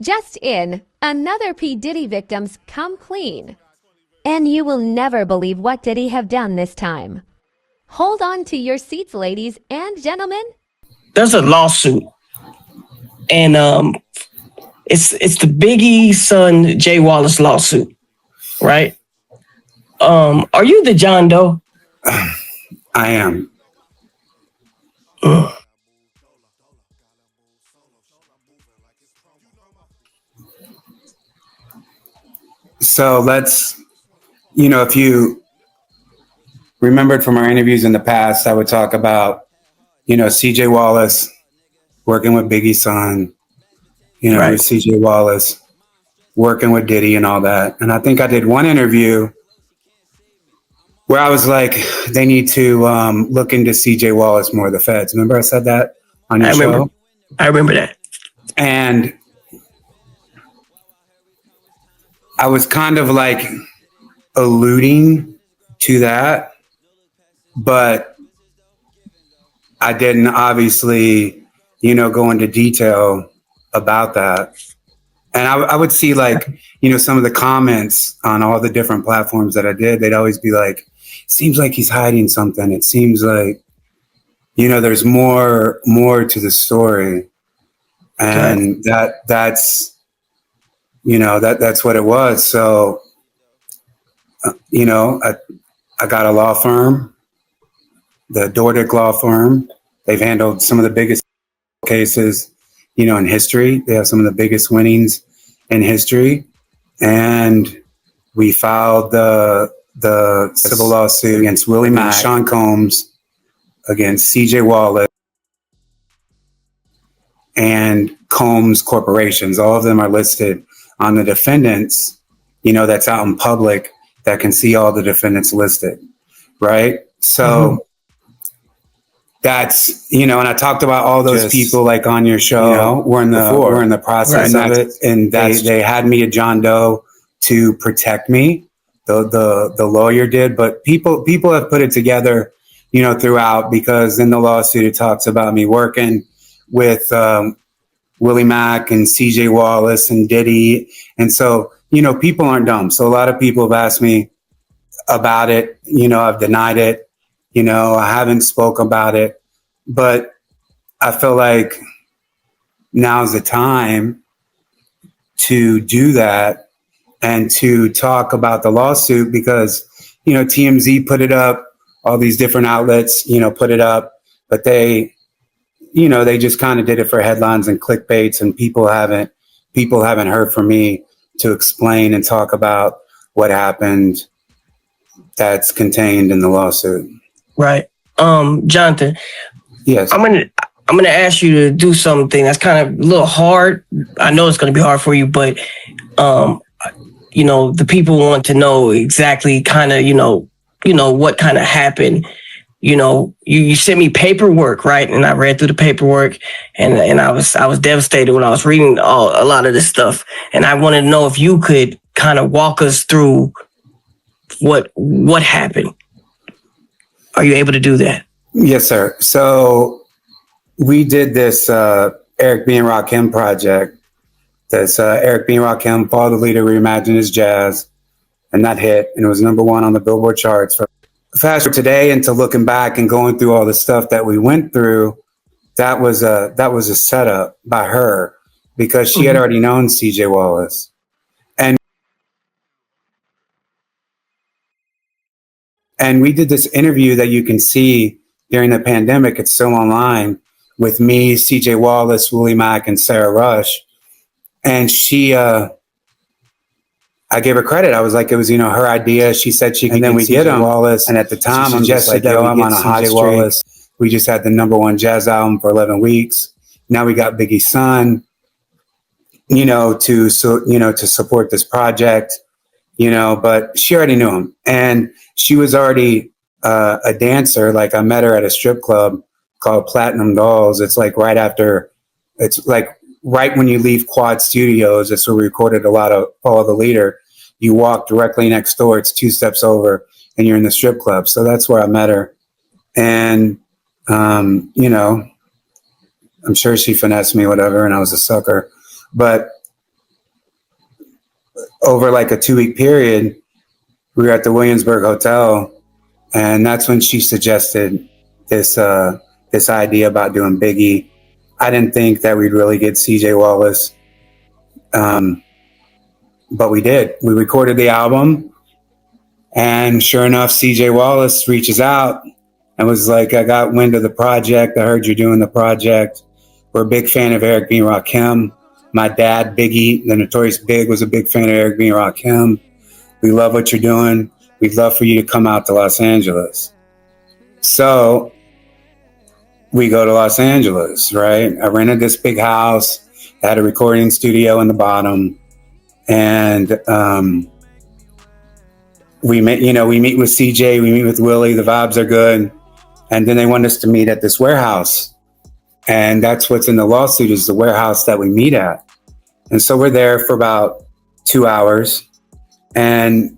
Just in, another P. Diddy victims come clean. And you will never believe what Diddy have done this time. Hold on to your seats, ladies and gentlemen. There's a lawsuit, and it's the Biggie son Jay Wallace lawsuit, right? Are you the John Doe? I am. So let's, if you remembered from our interviews in the past, I would talk about, CJ Wallace working with Biggie's son, Right. with CJ Wallace working with Diddy and all that. And I think I did one interview where I was like, they need to look into CJ Wallace more, the feds. Remember I said that on your show? I remember that. And I was kind of like alluding to that, but I didn't obviously, go into detail about that. And I would see like, some of the comments on all the different platforms that I did, they'd always be like, seems like he's hiding something. It seems like, there's more to the story. And that's what it was. So, I got a law firm, the Dordick law firm. They've handled some of the biggest cases, in history. They have some of the biggest winnings in history. And we filed the civil lawsuit against Willie Mack, Sean Combs, against CJ Wallace, and Combs Corporations. All of them are listed on the defendants, that's out in public that can see all the defendants listed, right? So that's, and I talked about all those people like on your show, we're in the process of it. And they had me a John Doe to protect me. The lawyer did, but people have put it together, throughout, because in the lawsuit, it talks about me working with, Willie Mack and CJ Wallace and Diddy. And so, people aren't dumb. So a lot of people have asked me about it. I've denied it. I haven't spoken about it, but I feel like now's the time to do that and to talk about the lawsuit, because, TMZ put it up, all these different outlets, put it up, but they just kind of did it for headlines and clickbaits, and people haven't heard from me to explain and talk about what happened that's contained in the lawsuit. Right. Jonathan. Yes. I'm gonna ask you to do something that's kind of a little hard. I know it's gonna be hard for you, but the people want to know exactly kind of, what kind of happened. You sent me paperwork, right? And I read through the paperwork, and I was devastated when I was reading a lot of this stuff. And I wanted to know if you could kind of walk us through what happened. Are you able to do that? Yes, sir. So we did this Eric B. and Rakim project. This Eric B. and Rakim, Follow the Leader, Reimagine His Jazz, and that hit, and it was #1 on the Billboard charts for fast forward today. Into looking back and going through all the stuff that we went through, that was a setup by her, because she had already known CJ Wallace. And we did this interview that you can see during the pandemic. It's still online, with me, CJ Wallace, Willie Mack, and Sarah Rush. And she, I gave her credit. I was like, it was, her idea. She said she could. And then we did him. Wallace. And at the time, I'm just like, yo, I'm on a hot streak. Wallace. We just had the #1 jazz album for 11 weeks. Now we got Biggie's son, to support this project, but she already knew him. And she was already a dancer. Like, I met her at a strip club called Platinum Dolls. It's like right when you leave Quad Studios. It's where we recorded a lot of Follow the Leader. You walk directly next door. It's 2 steps over, and you're in the strip club. So that's where I met her. And, I'm sure she finessed me, whatever, and I was a sucker. But over like a 2-week period, we were at the Williamsburg Hotel, and that's when she suggested this idea about doing Biggie. I didn't think that we'd really get CJ Wallace, but we did. We recorded the album, and sure enough, CJ Wallace reaches out and was like, I got wind of the project. I heard you're doing the project. We're a big fan of Eric B. Rakim. My dad, Biggie, the Notorious Big, was a big fan of Eric B. Rakim. We love what you're doing. We'd love for you to come out to Los Angeles. So we go to Los Angeles, right? I rented this big house, had a recording studio in the bottom, and we meet with CJ, we meet with Willie, the vibes are good. And then they want us to meet at this warehouse. And that's what's in the lawsuit, is the warehouse that we meet at. And so we're there for about 2 hours, and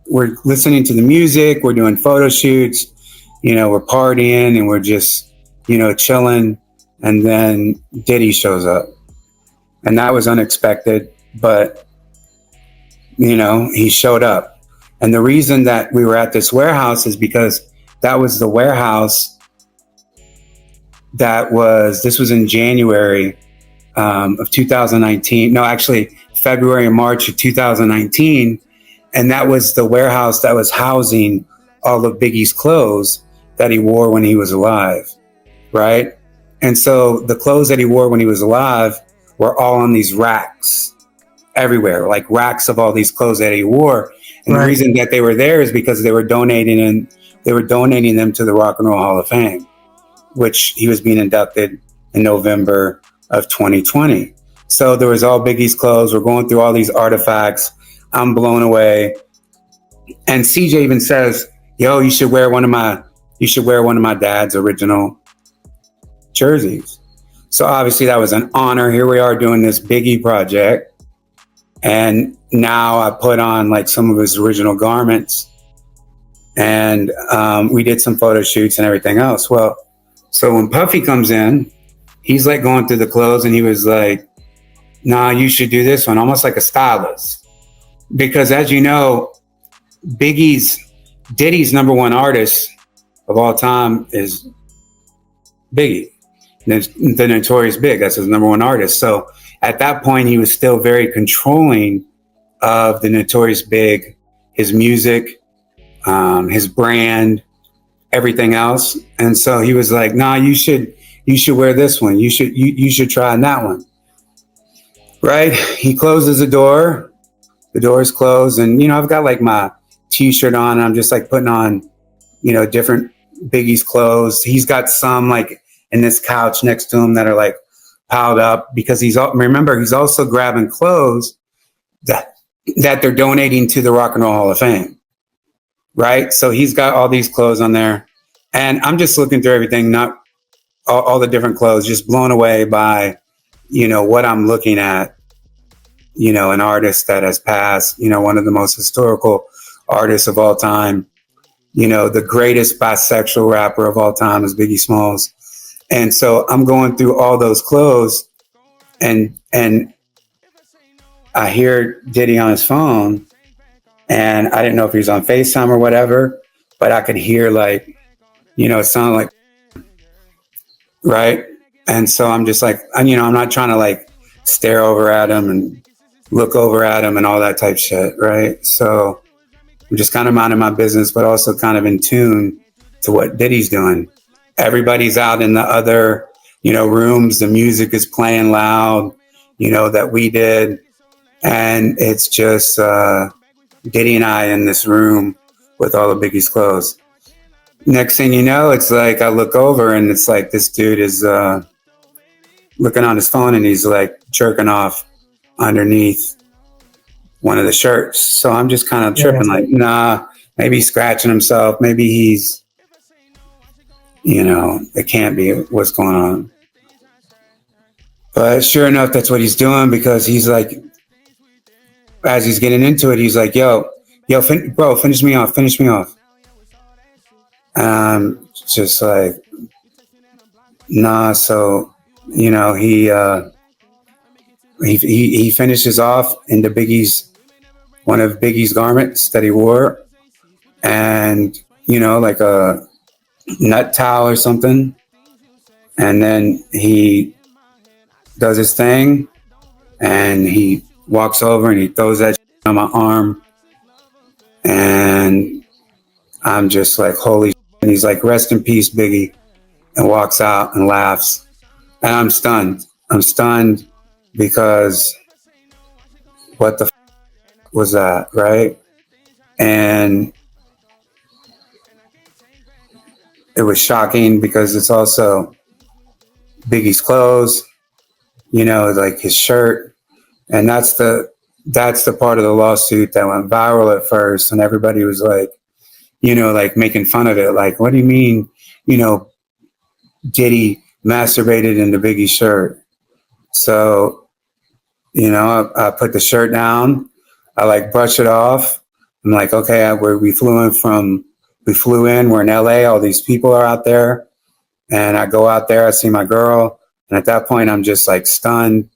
we're listening to the music, we're doing photo shoots, we're partying, and we're just, chilling. And then Diddy shows up. And that was unexpected, but, he showed up. And the reason that we were at this warehouse is because that was the warehouse this was in January of 2019. No, actually February and March of 2019. And that was the warehouse that was housing all of Biggie's clothes that he wore when he was alive, right? And so the clothes that he wore when he was alive were all on these racks everywhere, like racks of all these clothes that he wore. And the reason that they were there is because they were donating them to the Rock and Roll Hall of Fame, which he was being inducted in November of 2020. So there was all Biggie's clothes. We're going through all these artifacts. I'm blown away. And CJ even says, yo, you should wear one of my dad's original jerseys. So obviously that was an honor. Here we are doing this Biggie project. And now I put on like some of his original garments, and we did some photo shoots and everything else. Well, so when Puffy comes in, he's like going through the clothes, and he was like, nah, you should do this one, almost like a stylist. Because as you know, Diddy's number one artist of all time is Biggie, the Notorious Big. That's his number one artist. So at that point, he was still very controlling of the Notorious Big, his music, his brand, everything else. And so he was like, nah, you should wear this one. You should try that one. Right? He closes the door. The door is closed. And, I've got like my t-shirt on. And I'm just like putting on, different Biggie's clothes. He's got some like in this couch next to him that are like piled up, because he's also grabbing clothes that they're donating to the Rock and Roll Hall of Fame. Right? So he's got all these clothes on there, and I'm just looking through everything, not all the different clothes, just blown away by, what I'm looking at, an artist that has passed, one of the most historical artists of all time, the greatest bisexual rapper of all time is Biggie Smalls. And so I'm going through all those clothes, and I hear Diddy on his phone, and I didn't know if he was on FaceTime or whatever, but I could hear like, it sounded like, right? And so I'm just like, I'm not trying to like stare over at him and look over at him and all that type shit, right? So I'm just kind of minding my business, but also kind of in tune to what Diddy's doing. Everybody's out in the other, rooms. The music is playing loud, that we did. And it's just Diddy and I in this room with all of Biggie's clothes. Next thing you know, it's like I look over, and it's like this dude is looking on his phone, and he's like jerking off underneath one of the shirts. So I'm just kind of tripping, like, nah, maybe he's scratching himself. Maybe he's, it can't be what's going on. But sure enough, that's what he's doing, because he's like, as he's getting into it, he's like, yo, bro, finish me off. Just like, nah. So, he finishes off into Biggie's one of Biggie's garments that he wore, and like a nut towel or something. And then he does his thing, and he walks over and he throws that on my arm, and I'm just like, holy shit. And he's like, rest in peace, Biggie, and walks out and laughs. And I'm stunned. I'm stunned because what the was that, right? And it was shocking because it's also Biggie's clothes, like his shirt. And that's the part of the lawsuit that went viral at first. And everybody was like, like making fun of it. Like, what do you mean, Diddy masturbated into Biggie's shirt? So, I put the shirt down. I like brush it off. I'm like, okay, we flew in, we're in LA. All these people are out there. And I go out there, I see my girl. And at that point, I'm just like stunned.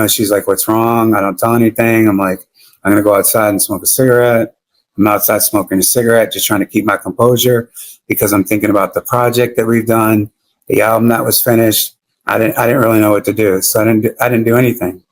She's like, what's wrong? I don't tell anything. I'm like, I'm going to go outside and smoke a cigarette. I'm outside smoking a cigarette, just trying to keep my composure because I'm thinking about the project that we've done, the album that was finished. I didn't really know what to do. So I didn't do anything.